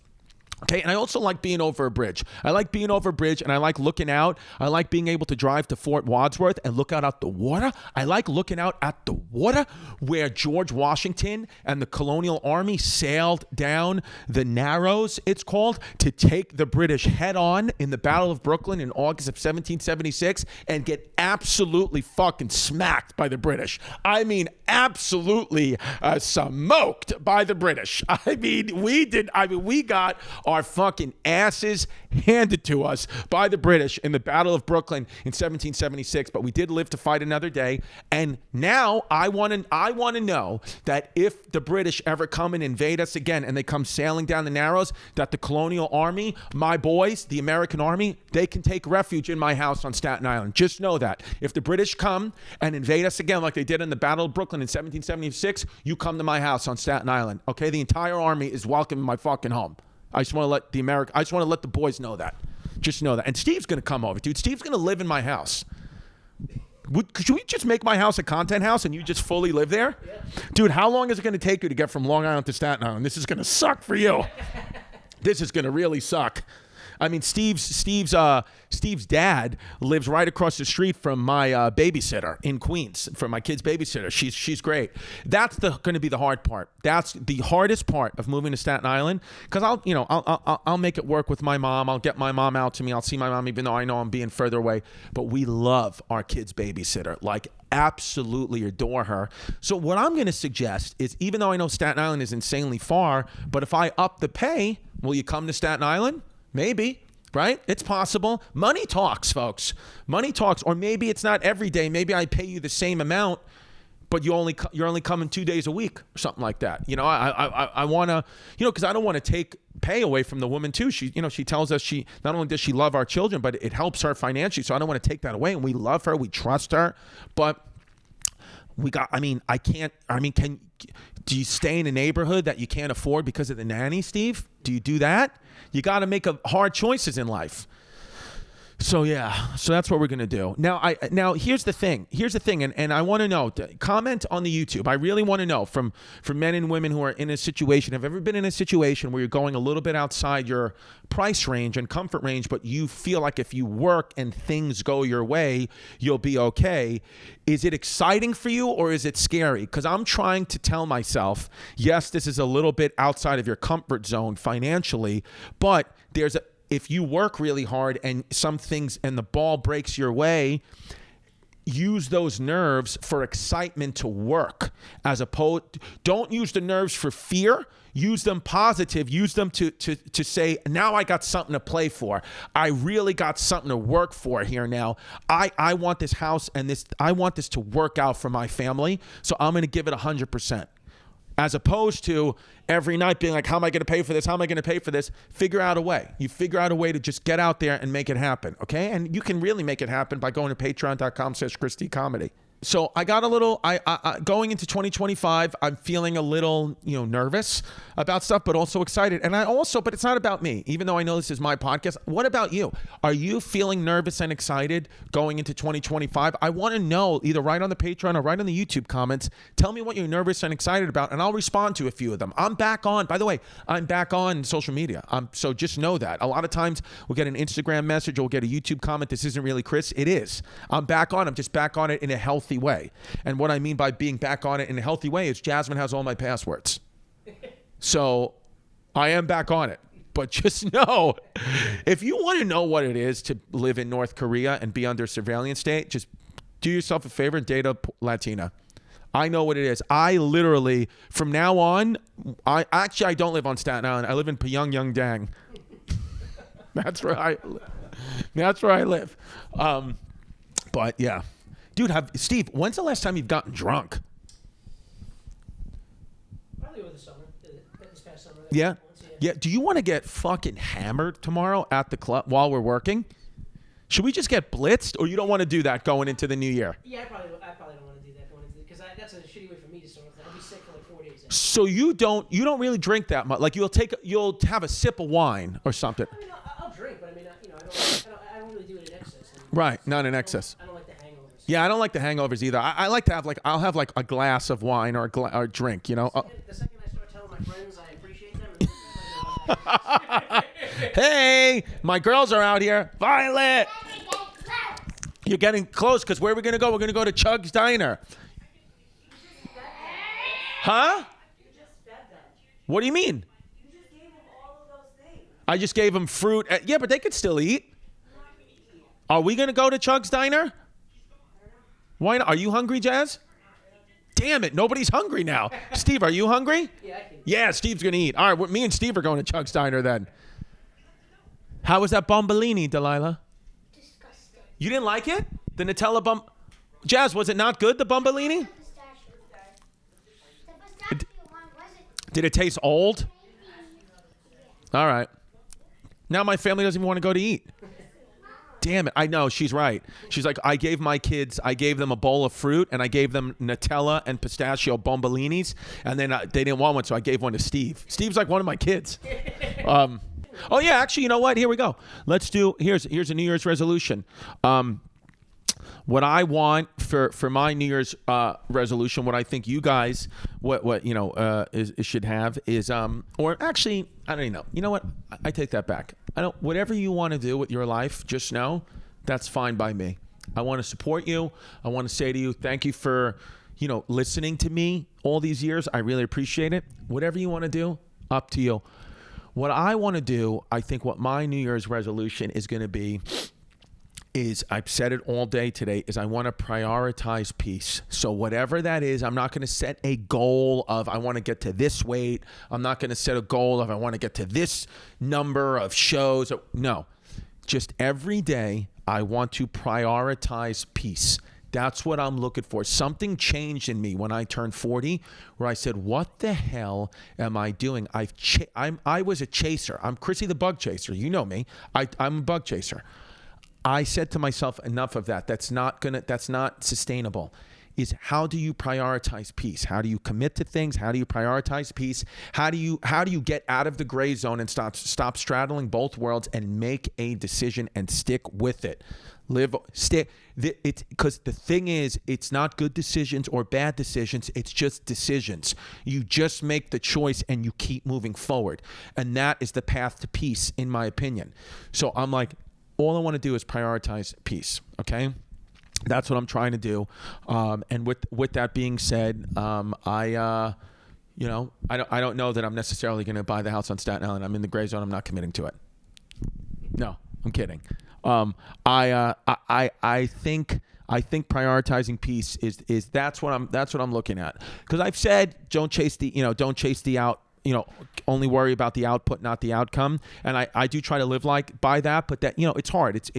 Speaker 3: Okay, and I also like being over a bridge. I like being over a bridge, and I like looking out. I like being able to drive to Fort Wadsworth and look out at the water. I like looking out at the water where George Washington and the colonial army sailed down the Narrows, it's called, to take the British head on in the Battle of Brooklyn in August of 1776 and get absolutely fucking smacked by the British. I mean, absolutely smoked by the British. We got our fucking asses handed to us by the British in the Battle of Brooklyn in 1776, but we did live to fight another day. And now I want to know that if the British ever come and invade us again and they come sailing down the Narrows, that the colonial army, my boys, the American army, they can take refuge in my house on Staten Island. Just know that. If the British come and invade us again like they did in the Battle of Brooklyn in 1776, you come to my house on Staten Island. Okay? The entire army is welcome in my fucking home. I just want to let the boys know that. Just know that. And Steve's going to come over, dude. Steve's going to live in my house. Should we just make my house a content house and you just fully live there? Yeah. Dude, how long is it going to take you to get from Long Island to Staten Island? This is going to suck for you. This is going to really suck. I mean, Steve's dad lives right across the street from my babysitter in Queens, from my kid's babysitter. She's great. That's going to be the hard part. That's the hardest part of moving to Staten Island, because I'll make it work with my mom. I'll get my mom out to me. I'll see my mom, even though I know I'm being further away. But we love our kid's babysitter, like absolutely adore her. So what I'm going to suggest is, even though I know Staten Island is insanely far, but if I up the pay, will you come to Staten Island? Maybe, right? It's possible. Money talks, folks. Money talks. Or maybe it's not every day. Maybe I pay you the same amount, but you're only coming 2 days a week or something like that. I want to, because I don't want to take pay away from the woman too. She tells us not only does she love our children, but it helps her financially. So I don't want to take that away. And we love her. We trust her. But do you stay in a neighborhood that you can't afford because of the nanny, Steve? Do you do that? You got to make hard choices in life. So yeah, so that's what we're gonna do. Now here's the thing, and I want to know. Comment on the YouTube. I really want to know from men and women who are in a situation. Have you ever been in a situation where you're going a little bit outside your price range and comfort range, but you feel like if you work and things go your way, you'll be okay? Is it exciting for you or is it scary? Because I'm trying to tell myself, yes, this is a little bit outside of your comfort zone financially, but if you work really hard and some things and the ball breaks your way, use those nerves for excitement to work. Don't use the nerves for fear. Use them positive. Use them to say, now I got something to play for. I really got something to work for here now. I want this house and I want this to work out for my family. So I'm going to give it 100%. As opposed to every night being like, how am I going to pay for this? How am I going to pay for this? Figure out a way. You figure out a way to just get out there and make it happen, okay? And you can really make it happen by going to patreon.com/ChristyComedy. So I got a little, going into 2025, I'm feeling a little, nervous about stuff, but also excited. And but it's not about me, even though I know this is my podcast. What about you? Are you feeling nervous and excited going into 2025? I want to know, either right on the Patreon or right on the YouTube comments. Tell me what you're nervous and excited about, and I'll respond to a few of them. I'm back on, by the way, I'm back on social media. So just know that. A lot of times we'll get an Instagram message or we'll get a YouTube comment. This isn't really Chris. It is. I'm back on. I'm just back on it in a healthy way. And what I mean by being back on it in a healthy way is Jasmine has all my passwords. So I am back on it. But just know, if you want to know what it is to live in North Korea and be under surveillance state, just do yourself a favor and date a Latina. I know what it is. I literally, from now on, I don't live on Staten Island. I live in Pyongyang. That's where I live. But yeah. Dude, Steve, when's the last time you've gotten drunk?
Speaker 7: Probably over the summer, this past summer.
Speaker 3: Yeah. Yeah. Do you want to get fucking hammered tomorrow at the club while we're working? Should we just get blitzed, or you don't want to do that going into the new year?
Speaker 7: Yeah, I probably don't want to do that going into because that's a shitty way for me to start off. I'll be sick for like 4 days
Speaker 3: So you don't really drink that much. Like you'll have a sip of wine or something.
Speaker 7: I mean, I'll drink, but I mean, I don't really do it in excess.
Speaker 3: Right, not in excess.
Speaker 7: I don't like the hangovers.
Speaker 3: Yeah, I don't like the hangovers either. I like to have I'll have like a glass of wine or a drink, you know.
Speaker 7: The second I start telling my friends I appreciate them,
Speaker 3: Hey, my girls are out here. Violet, you're getting close because where are we gonna go? We're gonna go to Chugs Diner. Huh? What do you mean?
Speaker 4: You just gave him all of those things.
Speaker 3: I just gave them fruit. Yeah, but they could still eat. Are we gonna go to Chugs Diner? Why not? Are you hungry, Jazz? Damn it, nobody's hungry now. Steve, are you hungry?
Speaker 7: Yeah, I can.
Speaker 3: Yeah, Steve's gonna eat. All right, me and Steve are going to Chugs Diner then. How was that bombolini, Delilah?
Speaker 8: Disgusting.
Speaker 3: You didn't like it? The Nutella bum. Jazz, was it not good, the bombolini?
Speaker 8: The pistachio one wasn't.
Speaker 3: Did it taste old? All right. Now my family doesn't even want to go to eat. Damn it. I know. She's right. She's like, I gave them a bowl of fruit, and I gave them Nutella and pistachio bombolinis, and then they didn't want one, so I gave one to Steve. Steve's like one of my kids. Oh, yeah. Actually, you know what? Here we go. Here's a New Year's resolution. What I want for my New Year's resolution, what I think you guys should have is or actually I don't even know. You know what? I take that back. Whatever you want to do with your life, just know that's fine by me. I want to support you. I want to say to you, thank you for listening to me all these years. I really appreciate it. Whatever you want to do, up to you. What I want to do, I think what my New Year's resolution is going to be is, I've said it all day today, is I want to prioritize peace. So whatever that is, I'm not going to set a goal of I want to get to this weight. I'm not going to set a goal of I want to get to this number of shows. No, just every day I want to prioritize peace. That's what I'm looking for. Something changed in me when I turned 40 where I said, what the hell am I doing? I was a chaser. I'm Chrissy the bug chaser. You know me. I'm a bug chaser. I said to myself, enough of that. That's not sustainable. Is how do you prioritize peace? How do you commit to things? How do you prioritize peace? How do you get out of the gray zone and stop straddling both worlds and make a decision and stick with it? Because the thing is, it's not good decisions or bad decisions. It's just decisions. You just make the choice and you keep moving forward. And that is the path to peace, in my opinion. So I'm like, all I want to do is prioritize peace. Okay. That's what I'm trying to do. And with that being said, I don't know that I'm necessarily going to buy the house on Staten Island. I'm in the gray zone. I'm not committing to it. No, I'm kidding. I think prioritizing peace is that's what I'm looking at. Because I've said don't chase the out. Only worry about the output, not the outcome. And I do try to live by that, but that, it's hard.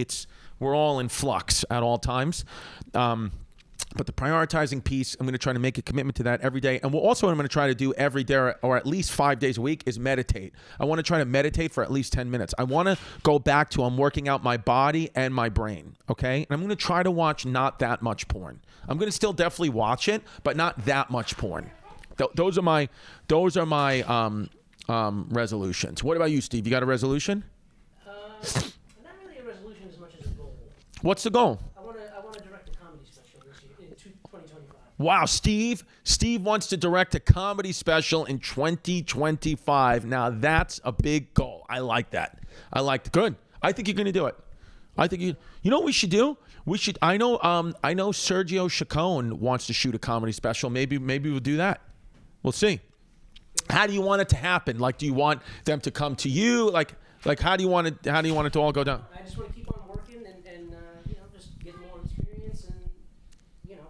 Speaker 3: We're all in flux at all times. But the prioritizing piece, I'm going to try to make a commitment to that every day. And what I'm going to try to do every day or at least 5 days a week is meditate. I want to try to meditate for at least 10 minutes. I want to go back to I'm working out my body and my brain, okay? And I'm going to try to watch not that much porn. I'm going to still definitely watch it, but not that much porn. Those are my resolutions. What about you, Steve? You got a resolution?
Speaker 7: Not really a resolution as much as a goal.
Speaker 3: What's the goal?
Speaker 7: I want to direct a comedy special this year in 2025.
Speaker 3: Wow, Steve wants to direct a comedy special in 2025. Now that's a big goal. I like that. Good. I think you're going to do it. I think you know what we should do? I know Sergio Chacon wants to shoot a comedy special. Maybe we'll do that. We'll see. How do you want it to happen? Like, do you want them to come to you? Like how do you want it to all go down?
Speaker 7: I just want to keep on working and just get more experience and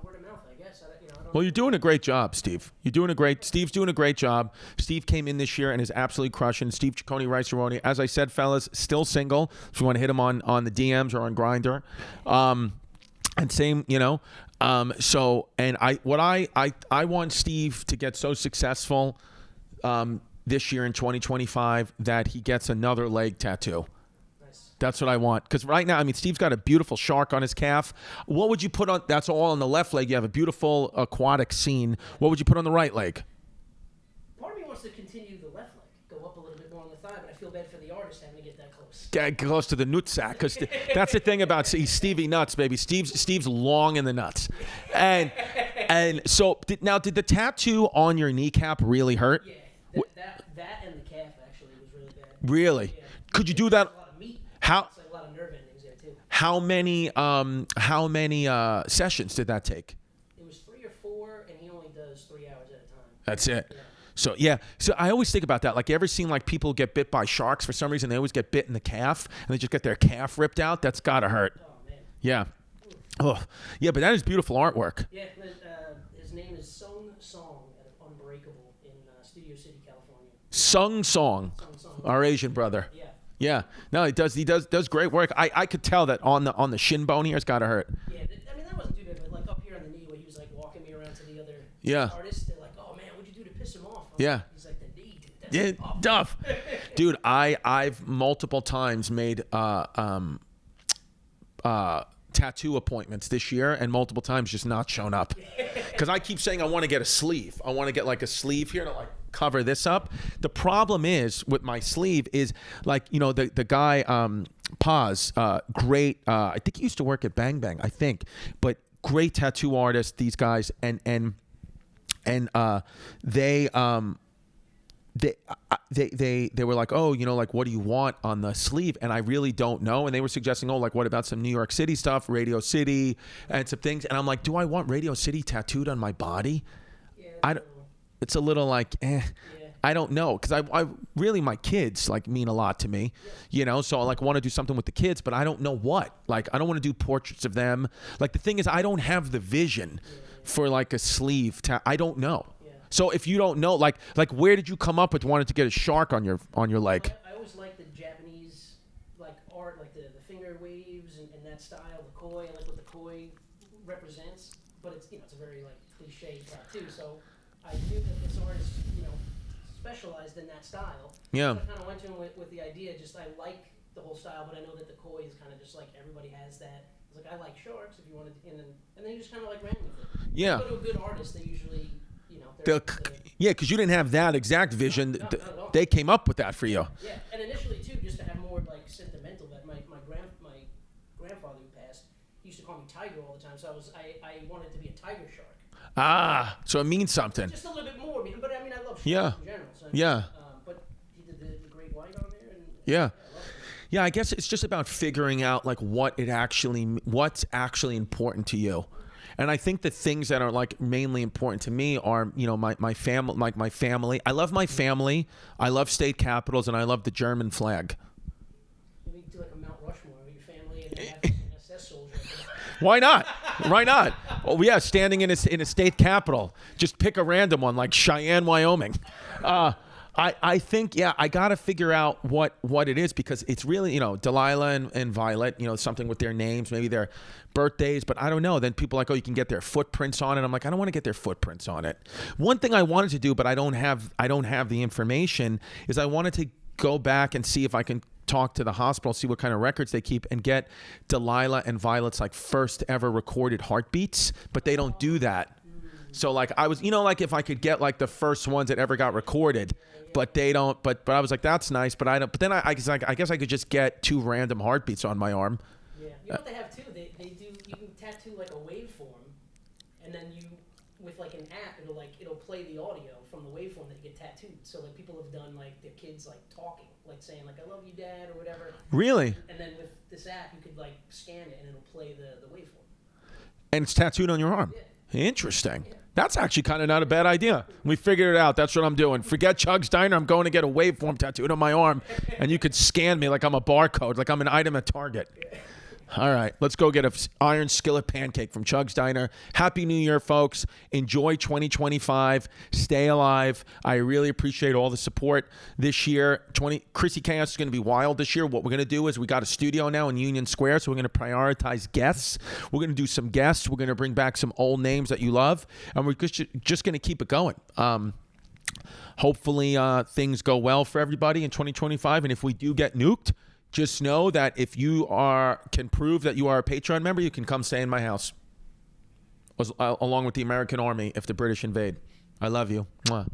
Speaker 7: word of mouth, I guess.
Speaker 3: Well, you're doing a great job, Steve. Steve's doing a great job. Steve came in this year and is absolutely crushing. Steve Ciccone, Rice-A-Roni. As I said, fellas, still single. If you want to hit him on the DMs or on Grindr. And same, so, and I want Steve to get so successful this year in 2025 that he gets another leg tattoo.
Speaker 7: Nice.
Speaker 3: That's what I want. Because right now, Steve's got a beautiful shark on his calf. What would you put on? That's all on the left leg. You have a beautiful aquatic scene. What would you put on the right leg?
Speaker 7: left leg, go up a little bit more on the thigh, but I feel bad for the artist having to get that close.
Speaker 3: Get close to the nutsack, because that's the thing about Stevie Nuts, baby. Steve's long in the nuts, and so did the tattoo on your kneecap really hurt?
Speaker 7: Yeah, that and the calf actually was really bad.
Speaker 3: Really?
Speaker 7: Yeah.
Speaker 3: Could you do that?
Speaker 7: There's a lot of meat.
Speaker 3: How
Speaker 7: It's like a lot of nerve endings there too.
Speaker 3: how many sessions did that take?
Speaker 7: It was 3 or 4, and he only does 3 hours at a time.
Speaker 3: That's it.
Speaker 7: Yeah.
Speaker 3: So I always think about that. Like, you ever seen like people get bit by sharks for some reason? They always get bit in the calf, and they just get their calf ripped out. That's gotta hurt.
Speaker 7: Oh man.
Speaker 3: Yeah. Oh, yeah. But that is beautiful artwork.
Speaker 7: Yeah, his name is Sung Song at Unbreakable in Studio City, California.
Speaker 3: Sung
Speaker 7: Song.
Speaker 3: our Asian brother.
Speaker 7: Yeah.
Speaker 3: Yeah. No, he does great work. I could tell that on the shin bone here, it's gotta hurt.
Speaker 7: Yeah, I mean that wasn't too bad, but like up here on the knee where he was like walking me around to the other
Speaker 3: Yeah.
Speaker 7: artists, they're like, "Oh man, what'd you do to piss him off?"
Speaker 3: Yeah.
Speaker 7: He's like, "The knee, dude. That's
Speaker 3: Yeah,
Speaker 7: tough."
Speaker 3: duff. Dude, I've multiple times made tattoo appointments this year, and multiple times just not shown up. Because I keep saying I want to get a sleeve. I want to get like a sleeve here to like cover this up. The problem is with my sleeve is like, you know, the guy Paz, great. I think he used to work at Bang Bang, I think, but great tattoo artist. These guys and they were like, oh, you know, like, what do you want on the sleeve? And I really don't know. And they were suggesting, oh, like, what about some New York City stuff, Radio City, and some things. And I'm like, do I want Radio City tattooed on my body?
Speaker 7: Yeah,
Speaker 3: It's a little like,
Speaker 7: Yeah.
Speaker 3: I don't know, because I really, my kids like mean a lot to me, you know. So I like want to do something with the kids, but I don't know what. Like, I don't want to do portraits of them. Like, the thing is, I don't have the vision for like a sleeve. I don't know. So if you don't know, like where did you come up with wanting to get a shark on your leg?
Speaker 7: I always like the Japanese like art, like the finger waves and that style, the koi. I like what the koi represents, but it's it's a very like cliche tattoo. So I knew that this artist specialized in that style.
Speaker 3: Yeah.
Speaker 7: So I kind of went to him with the idea. Just I like the whole style, but I know that the koi is kind of just like everybody has that. I was like, I like sharks. If you wanted, and then he just kind of like ran with it.
Speaker 3: Yeah.
Speaker 7: If you go to a good artist, they usually
Speaker 3: Yeah, because you didn't have that exact vision.
Speaker 7: No, not at all.
Speaker 3: They came up with that for you.
Speaker 7: Yeah, and initially too, just to have more like sentimental. That my grandfather who passed, he used to call me Tiger all the time. So I wanted to be a tiger shark.
Speaker 3: Ah, so it means something.
Speaker 7: Just a little bit more, but I mean I love sharks
Speaker 3: Yeah.
Speaker 7: in general. So,
Speaker 3: Yeah.
Speaker 7: But he did the great white on there, and
Speaker 3: Yeah.
Speaker 7: I love it.
Speaker 3: Yeah, I guess it's just about figuring out like what's actually important to you. And I think the things that are like mainly important to me are, my family, like my family. I love my family. I love state capitals, and I love the German flag.
Speaker 7: Maybe do like a Mount Rushmore with your family and have an SS soldier.
Speaker 3: Why not? Why not? Oh yeah, standing in a state capital. Just pick a random one like Cheyenne, Wyoming. I think, I got to figure out what it is, because it's really, Delilah and Violet, something with their names, maybe their birthdays, but I don't know. Then people are like, oh, you can get their footprints on it. I'm like, I don't want to get their footprints on it. One thing I wanted to do, but I don't have the information, is I wanted to go back and see if I can talk to the hospital, see what kind of records they keep, and get Delilah and Violet's like first ever recorded heartbeats, but they don't do that. So like I was, like if I could get like the first ones that ever got recorded, but they don't. But I was like, that's nice, but I don't. But then I guess I could just get 2 random heartbeats on my arm.
Speaker 7: Yeah, you know what they have too? They do. You can tattoo like a waveform, and then with like an app, it'll play the audio from the waveform that you get tattooed. So like people have done like their kids like talking, like saying like I love you, Dad, or whatever.
Speaker 3: Really?
Speaker 7: And then with this app, you could like scan it and it'll play the waveform.
Speaker 3: And it's tattooed on your arm.
Speaker 7: Yeah.
Speaker 3: Interesting. Yeah. That's actually kind of not a bad idea. We figured it out. That's what I'm doing. Forget Chugs Diner. I'm going to get a waveform tattooed on my arm, and you could scan me like I'm a barcode, like I'm an item at Target. All right, let's go get a iron skillet pancake from Chugs Diner. Happy New Year, folks. Enjoy 2025. Stay alive. I really appreciate all the support this year. Chrissy Chaos is going to be wild this year. What we're going to do is we got a studio now in Union Square, so we're going to prioritize guests. We're going to do some guests. We're going to bring back some old names that you love, and we're just going to keep it going. Hopefully things go well for everybody in 2025, and if we do get nuked, just know that if you can prove that you are a Patreon member, you can come stay in my house, along with the American Army if the British invade. I love you. Mwah.